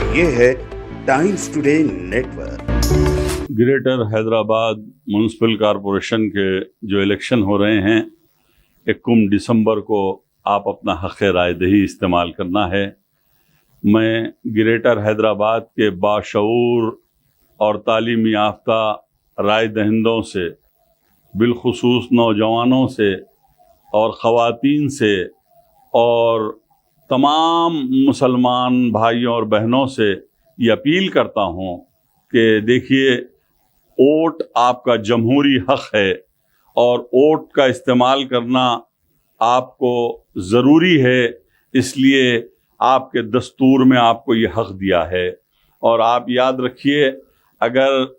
ये है times today network. Greater Hyderabad municipal corporation के जो इलेक्शन हो रहे हैं 21 दिसंबर को आप अपना हक़ राय दही इस्तेमाल करना है। मैं ग्रेटर हैदराबाद के बाशऊर और तालीम याफ्ता राय दहिंदों से, बिलखुसूस नौजवानों से और ख़वातीन से और तमाम मुसलमान भाइयों और बहनों से ये अपील करता हूँ कि देखिए, वोट आपका जमहूरी हक़ है और वोट का इस्तेमाल करना आपको ज़रूरी है। इसलिए आपके दस्तूर में आपको ये हक़ दिया है। और आप याद रखिए, अगर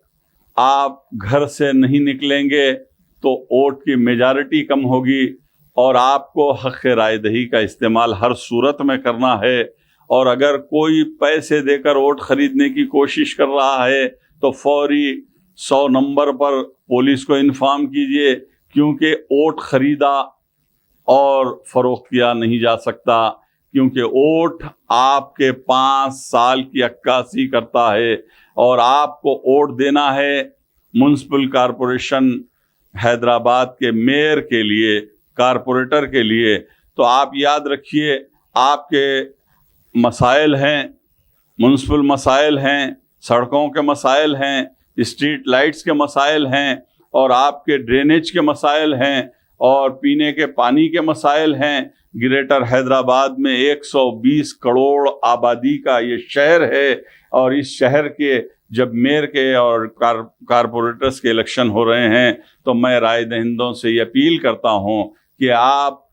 आप घर से नहीं निकलेंगे तो वोट की मेजॉरिटी कम होगी और आपको हक़ राय दही का इस्तेमाल हर सूरत में करना है। और अगर कोई पैसे देकर वोट ख़रीदने की कोशिश कर रहा है तो फौरी 100 नंबर पर पुलिस को इन्फॉर्म कीजिए, क्योंकि वोट ख़रीदा और फ़रोख्त किया नहीं जा सकता, क्योंकि वोट आपके 5 साल की अक्कासी करता है। और आपको वोट देना है म्यूनसिपल कॉरपोरेशन हैदराबाद के मेयर के लिए, कारपोरेटर के लिए। तो आप याद रखिए, आपके मसाइल हैं, म्यूनसिपल मसाइल हैं, सड़कों के मसाइल हैं, स्ट्रीट लाइट्स के मसाइल हैं, और आपके ड्रेनेज के मसाइल हैं, और पीने के पानी के मसाइल हैं। ग्रेटर हैदराबाद में 120 करोड़ आबादी का ये शहर है, और इस शहर के जब मेयर के और कारपोरेटर्स के इलेक्शन हो रहे हैं तो मैं राय दहिंदों से ये अपील करता हूँ कि आप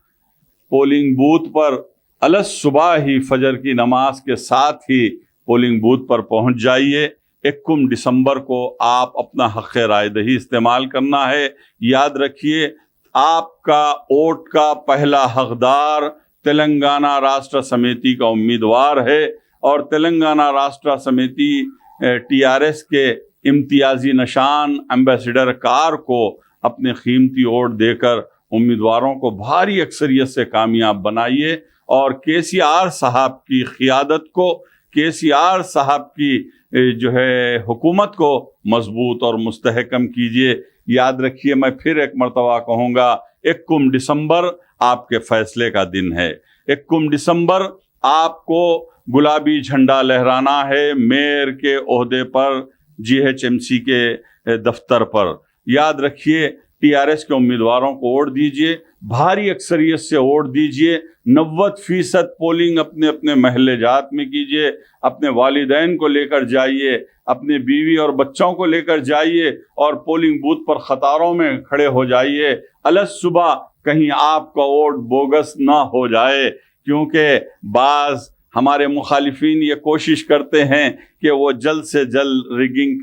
पोलिंग बूथ पर अलस सुबह ही फजर की नमाज के साथ ही पोलिंग बूथ पर पहुंच जाइए। 21 दिसंबर को आप अपना हक़ राय दही इस्तेमाल करना है। याद रखिए, आपका वोट का पहला हकदार तेलंगाना राष्ट्र समिति का उम्मीदवार है, और तेलंगाना राष्ट्र समिति TRS के इम्तियाजी निशान एम्बेसडर कार को अपने कीमती वोट देकर उम्मीदवारों को भारी अक्सरियत से कामयाब बनाइए, और KCR साहब की क़ियादत को, KCR साहब की जो है हुकूमत को मजबूत और मुस्तहकम कीजिए। याद रखिए, मैं फिर एक मरतबा कहूँगा, 21 दिसंबर आपके फैसले का दिन है। 21 दिसंबर आपको गुलाबी झंडा लहराना है मेयर के ओहदे पर, GHMC के दफ्तर पर। याद रखिए, TRS के उम्मीदवारों को वोट दीजिए, भारी अक्सरियत से वोट दीजिए। 90% पोलिंग अपने अपने महल्ले जात में कीजिए, अपने वालिदैन को लेकर जाइए, अपने बीवी और बच्चों को लेकर जाइए, और पोलिंग बूथ पर कतारों में खड़े हो जाइए। अलस सुबह कहीं आपका वोट बोगस ना हो जाए, क्योंकि बाज़ हमारे मुखालिफिन ये कोशिश करते हैं कि वो जल्द से जल्द रिगिंग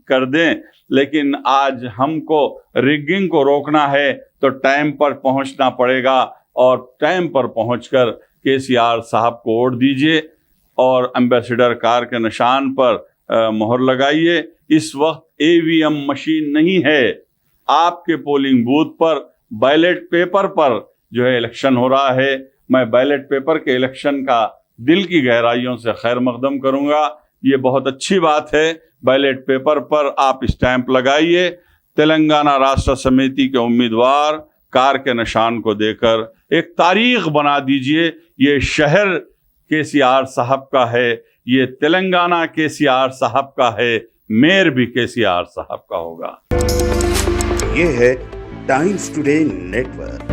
कर दें, लेकिन आज हमको रिगिंग को रोकना है तो टाइम पर पहुंचना पड़ेगा, और टाइम पर पहुंचकर KCR साहब को वोट दीजिए और एम्बेसडर कार के निशान पर मोहर लगाइए। इस वक्त EVM मशीन नहीं है, आपके पोलिंग बूथ पर बैलेट पेपर पर जो है इलेक्शन हो रहा है। मैं बैलेट पेपर के इलेक्शन का दिल की गहराइयों से खैर मकदम करूंगा। ये बहुत अच्छी बात है। बैलेट पेपर पर आप स्टैंप लगाइए, तेलंगाना राष्ट्र समिति के उम्मीदवार कार के निशान को देकर एक तारीख बना दीजिए। ये शहर KCR साहब का है, ये तेलंगाना KCR साहब का है, मेयर भी KCR साहब का होगा। ये है टाइम्स टुडे नेटवर्क।